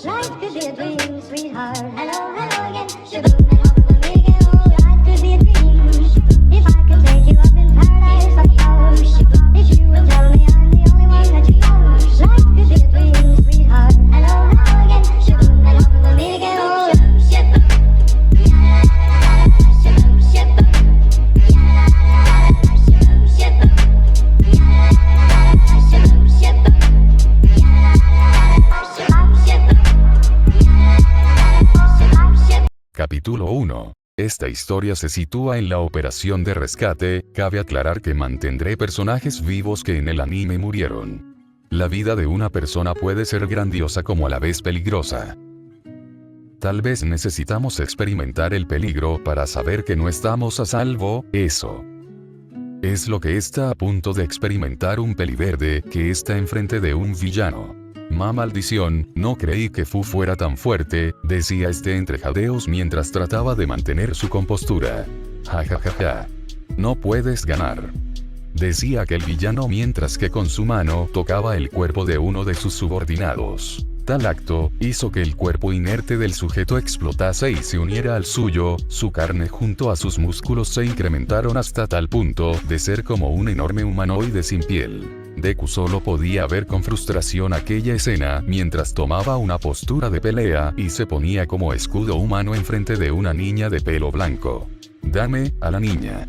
Life could be a dream, sweetheart. Hello, hello again. Shaboom, and hope we'll make it all. Life could be a dream. If I could take you up in paradise, of course. If you would tell me I'm the only one that you know. Life could be a dream, sweetheart. Hello, hello again. Shaboom, and hope we'll make it all. Capítulo 1. Esta historia se sitúa en la operación de rescate. Cabe aclarar que mantendré personajes vivos que en el anime murieron. La vida de una persona puede ser grandiosa como a la vez peligrosa. Tal vez necesitamos experimentar el peligro para saber que no estamos a salvo. Eso es lo que está a punto de experimentar un peliverde que está enfrente de un villano. Maldición, no creí que Fu fuera tan fuerte, decía este entre jadeos mientras trataba de mantener su compostura. Ja. No puedes ganar, decía aquel villano mientras que con su mano tocaba el cuerpo de uno de sus subordinados. Tal acto hizo que el cuerpo inerte del sujeto explotase y se uniera al suyo. Su carne junto a sus músculos se incrementaron hasta tal punto de ser como un enorme humanoide sin piel. Deku solo podía ver con frustración aquella escena mientras tomaba una postura de pelea y se ponía como escudo humano enfrente de una niña de pelo blanco. Dame a la niña,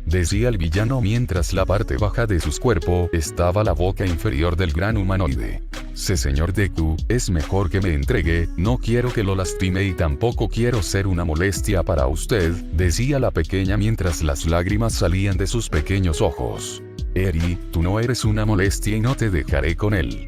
decía el villano mientras la parte baja de su cuerpo estaba la boca inferior del gran humanoide. Señor Deku, es mejor que me entregue, no quiero que lo lastime y tampoco quiero ser una molestia para usted, decía la pequeña mientras las lágrimas salían de sus pequeños ojos. Eri, tú no eres una molestia y no te dejaré con él.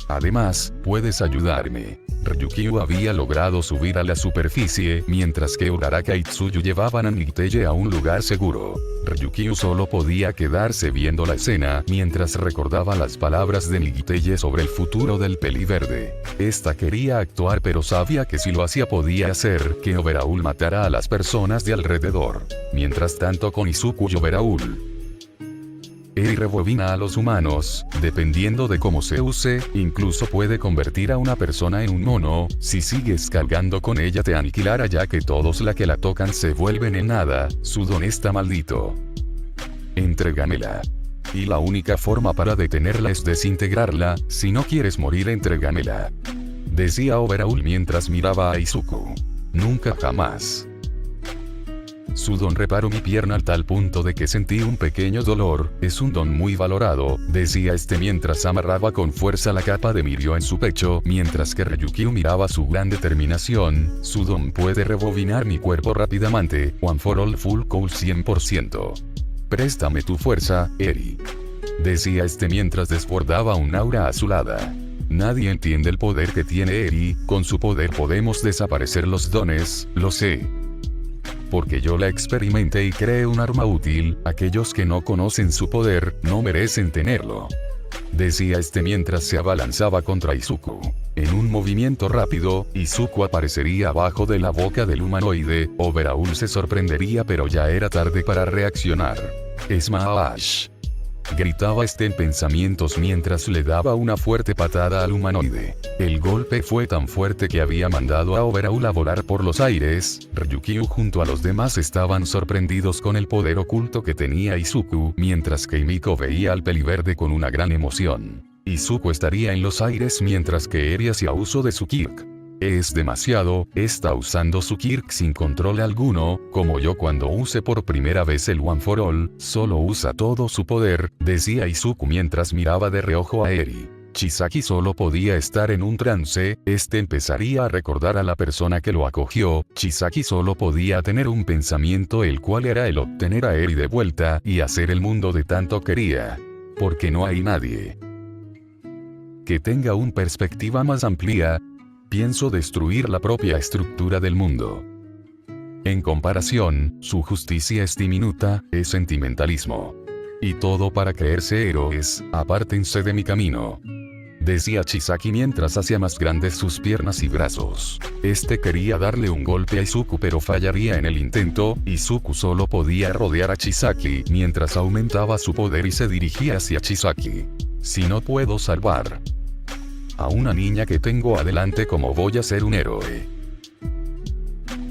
Además, puedes ayudarme. Ryukyu había logrado subir a la superficie, mientras que Uraraka y Tsuyu llevaban a Nighteye a un lugar seguro. Ryukyu solo podía quedarse viendo la escena, mientras recordaba las palabras de Nighteye sobre el futuro del peliverde. Esta quería actuar pero sabía que si lo hacía podía hacer que Overhaul matara a las personas de alrededor. Mientras tanto con Izuku y Overhaul, Eri rebobina a los humanos, dependiendo de cómo se use, incluso puede convertir a una persona en un mono. Si sigues cargando con ella te aniquilará ya que todos la que la tocan se vuelven en nada. Su don está maldito. Entrégamela. Y la única forma para detenerla es desintegrarla. Si no quieres morir, entrégamela, decía Overhaul mientras miraba a Izuku. Nunca jamás. Su don reparó mi pierna al tal punto de que sentí un pequeño dolor. Es un don muy valorado, decía este mientras amarraba con fuerza la capa de Mirio en su pecho, mientras que Ryukyu miraba su gran determinación. Su don puede rebobinar mi cuerpo rápidamente. One for all full cool 100%. Préstame tu fuerza, Eri, decía este mientras desbordaba un aura azulada. Nadie entiende el poder que tiene Eri. Con su poder podemos desaparecer los dones, lo sé, porque yo la experimenté y creé un arma útil. Aquellos que no conocen su poder, no merecen tenerlo, decía este mientras se abalanzaba contra Izuku. En un movimiento rápido, Izuku aparecería abajo de la boca del humanoide. Overhaul se sorprendería pero ya era tarde para reaccionar. Smash, gritaba este en pensamientos mientras le daba una fuerte patada al humanoide. El golpe fue tan fuerte que había mandado a Overhaul a volar por los aires. Ryukyu junto a los demás estaban sorprendidos con el poder oculto que tenía Izuku, mientras que Himiko veía al peliverde con una gran emoción. Izuku estaría en los aires mientras que Eri hacía uso de su Kirk. Es demasiado, está usando su Kirk sin control alguno, como yo cuando use por primera vez el One for All, solo usa todo su poder, decía Izuku mientras miraba de reojo a Eri. Chisaki solo podía estar en un trance, empezaría a recordar a la persona que lo acogió. Chisaki solo podía tener un pensamiento el cual era el obtener a Eri de vuelta y hacer el mundo de tanto quería. Porque no hay nadie que tenga una perspectiva más amplia. Pienso destruir la propia estructura del mundo. En comparación, su justicia es diminuta, es sentimentalismo. Y todo para creerse héroes. Apártense de mi camino, decía Chisaki mientras hacía más grandes sus piernas y brazos. Quería darle un golpe a Izuku pero fallaría en el intento. Izuku solo podía rodear a Chisaki mientras aumentaba su poder y se dirigía hacia Chisaki. Si no puedo salvar A una niña que tengo adelante como voy a ser un héroe,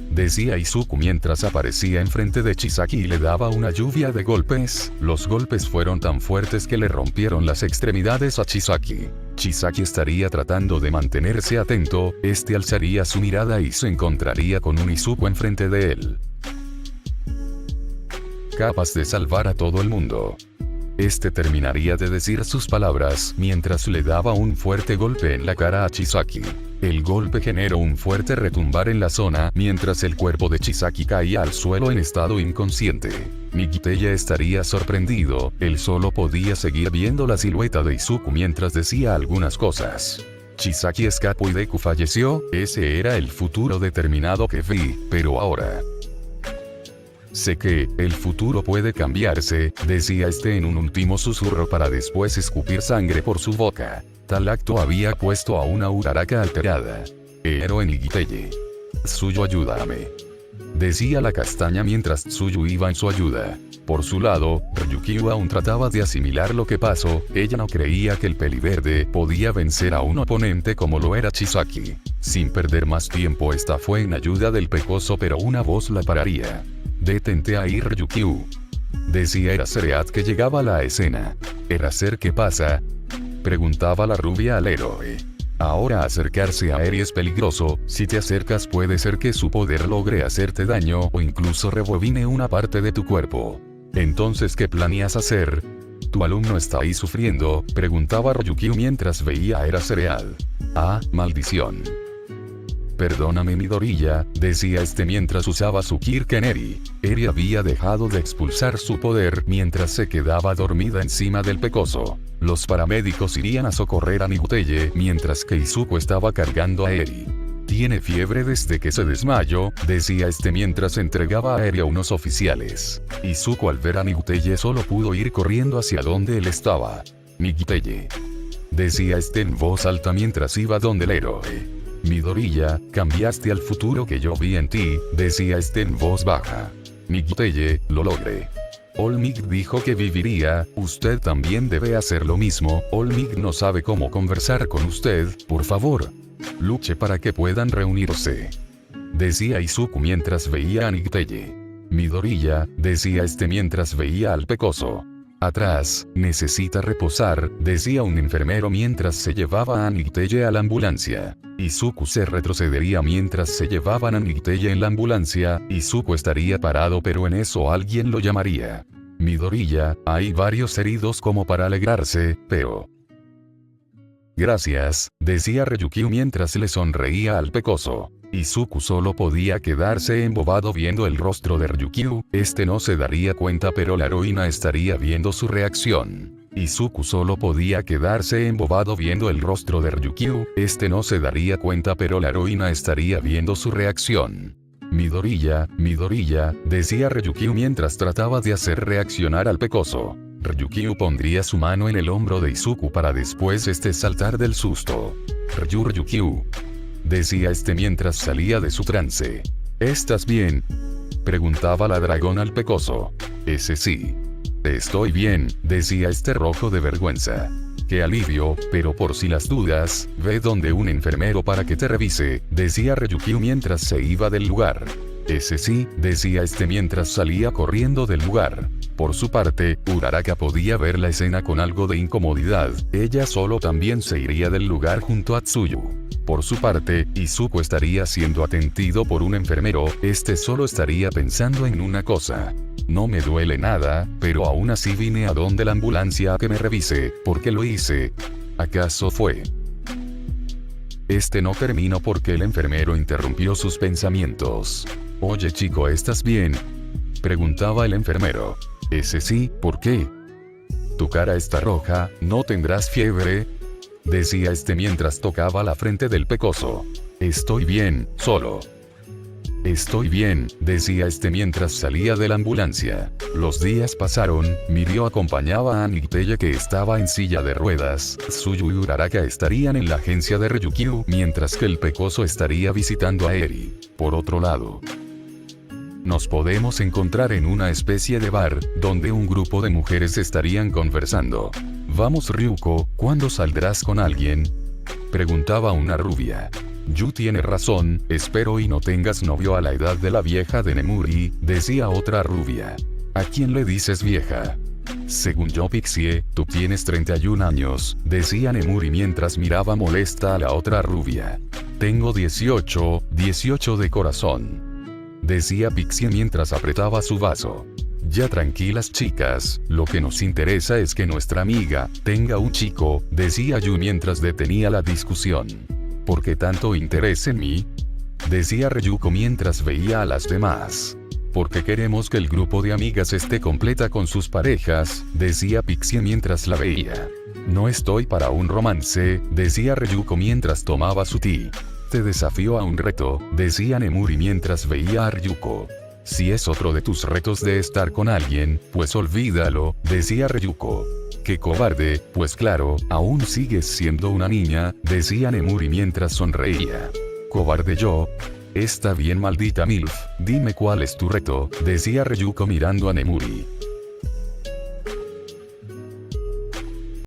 decía Izuku mientras aparecía enfrente de Chisaki y le daba una lluvia de golpes. Los golpes fueron tan fuertes que le rompieron las extremidades a Chisaki. Chisaki estaría tratando de mantenerse atento, alzaría su mirada y se encontraría con un Izuku enfrente de él, capaz de salvar a todo el mundo. Terminaría de decir sus palabras mientras le daba un fuerte golpe en la cara a Chisaki. El golpe generó un fuerte retumbar en la zona mientras el cuerpo de Chisaki caía al suelo en estado inconsciente. Migiteye estaría sorprendido, él solo podía seguir viendo la silueta de Izuku mientras decía algunas cosas. Chisaki escapó y Deku falleció, ese era el futuro determinado que vi, pero ahora sé que el futuro puede cambiarse, decía en un último susurro para después escupir sangre por su boca. Tal acto había puesto a una Uraraka alterada. Héroe Migiteye. Tsuyu, ayúdame, decía la castaña mientras Tsuyu iba en su ayuda. Por su lado, Ryukyu aún trataba de asimilar lo que pasó. Ella no creía que el peliverde podía vencer a un oponente como lo era Chisaki. Sin perder más tiempo, esta fue en ayuda del pecoso, pero una voz la pararía. Detente ahí, Ryukyu, decía Eraserhead que llegaba a la escena. ¿Eraser qué pasa?, preguntaba la rubia al héroe. Ahora acercarse a Eri es peligroso, si te acercas puede ser que su poder logre hacerte daño o incluso rebobine una parte de tu cuerpo. Entonces, ¿qué planeas hacer? ¿Tu alumno está ahí sufriendo?, preguntaba Ryukyu mientras veía a Eraserhead. Ah, maldición. Perdóname Midoriya, decía mientras usaba su Kirken Eri. Eri había dejado de expulsar su poder mientras se quedaba dormida encima del pecoso. Los paramédicos irían a socorrer a Migiteye mientras que Izuku estaba cargando a Eri. Tiene fiebre desde que se desmayó, decía mientras entregaba a Eri a unos oficiales. Izuku al ver a Migiteye solo pudo ir corriendo hacia donde él estaba. Migiteye, decía en voz alta mientras iba donde el héroe. Midoriya, cambiaste al futuro que yo vi en ti, decía en voz baja. Migiteye, lo logré. Olmig dijo que viviría, usted también debe hacer lo mismo. Olmig no sabe cómo conversar con usted, por favor, luche para que puedan reunirse, decía Izuku mientras veía a Migiteye. Midoriya, decía mientras veía al pecoso. Atrás, necesita reposar, decía un enfermero mientras se llevaba a Migiteye a la ambulancia. Izuku se retrocedería mientras se llevaban a Migiteye en la ambulancia. Izuku estaría parado, pero en eso alguien lo llamaría. Midoriya, hay varios heridos como para alegrarse, pero... Gracias, decía Ryukyu mientras le sonreía al pecoso. Izuku solo podía quedarse embobado viendo el rostro de Ryukyu. No se daría cuenta, pero la heroína estaría viendo su reacción. Izuku solo podía quedarse embobado viendo el rostro de Ryukyu. No se daría cuenta, pero la heroína estaría viendo su reacción. Midoriya, Midoriya, decía Ryukyu mientras trataba de hacer reaccionar al pecoso. Ryukyu pondría su mano en el hombro de Izuku para después saltar del susto. Ryukyu, decía mientras salía de su trance. ¿Estás bien?, preguntaba la dragón al pecoso. Sí. Estoy bien, decía rojo de vergüenza. Qué alivio, pero por si las dudas, ve donde un enfermero para que te revise, decía Ryukyu mientras se iba del lugar. Sí, decía mientras salía corriendo del lugar. Por su parte, Uraraka podía ver la escena con algo de incomodidad. Ella solo también se iría del lugar junto a Tsuyu. Por su parte, Izuku estaría siendo atendido por un enfermero. Solo estaría pensando en una cosa. No me duele nada, pero aún así vine a donde la ambulancia a que me revise. ¿Por qué lo hice? ¿Acaso fue? No terminó porque el enfermero interrumpió sus pensamientos. Oye chico, ¿estás bien?, preguntaba el enfermero. Sí, ¿por qué? Tu cara está roja, ¿no tendrás fiebre?, decía mientras tocaba la frente del pecoso. Estoy bien, solo. Estoy bien, decía mientras salía de la ambulancia. Los días pasaron, Mirio acompañaba a Migiteye que estaba en silla de ruedas. Tsuyu y Uraraka estarían en la agencia de Ryukyu, mientras que el pecoso estaría visitando a Eri. Por otro lado, nos podemos encontrar en una especie de bar, donde un grupo de mujeres estarían conversando. Vamos Ryuko, ¿cuándo saldrás con alguien?, Preguntaba una rubia. Yu tiene razón, espero y no tengas novio a la edad de la vieja de Nemuri, decía otra rubia. ¿A quién le dices vieja? Según yo Pixie, tú tienes 31 años, decía Nemuri mientras miraba molesta a la otra rubia. Tengo 18 de corazón, decía Pixie mientras apretaba su vaso. Ya tranquilas chicas, lo que nos interesa es que nuestra amiga tenga un chico, decía Yu mientras detenía la discusión. ¿Por qué tanto interés en mí? Decía Ryuko mientras veía a las demás. Porque queremos que el grupo de amigas esté completa con sus parejas, decía Pixie mientras la veía. No estoy para un romance, decía Ryuko mientras tomaba su té. Te desafío a un reto, decía Nemuri mientras veía a Ryuko. Si es otro de tus retos de estar con alguien, pues olvídalo, decía Ryuko. ¡Qué cobarde! Pues claro, aún sigues siendo una niña, decía Nemuri mientras sonreía. ¿Cobarde yo? Está bien maldita MILF, dime cuál es tu reto, decía Ryuko mirando a Nemuri.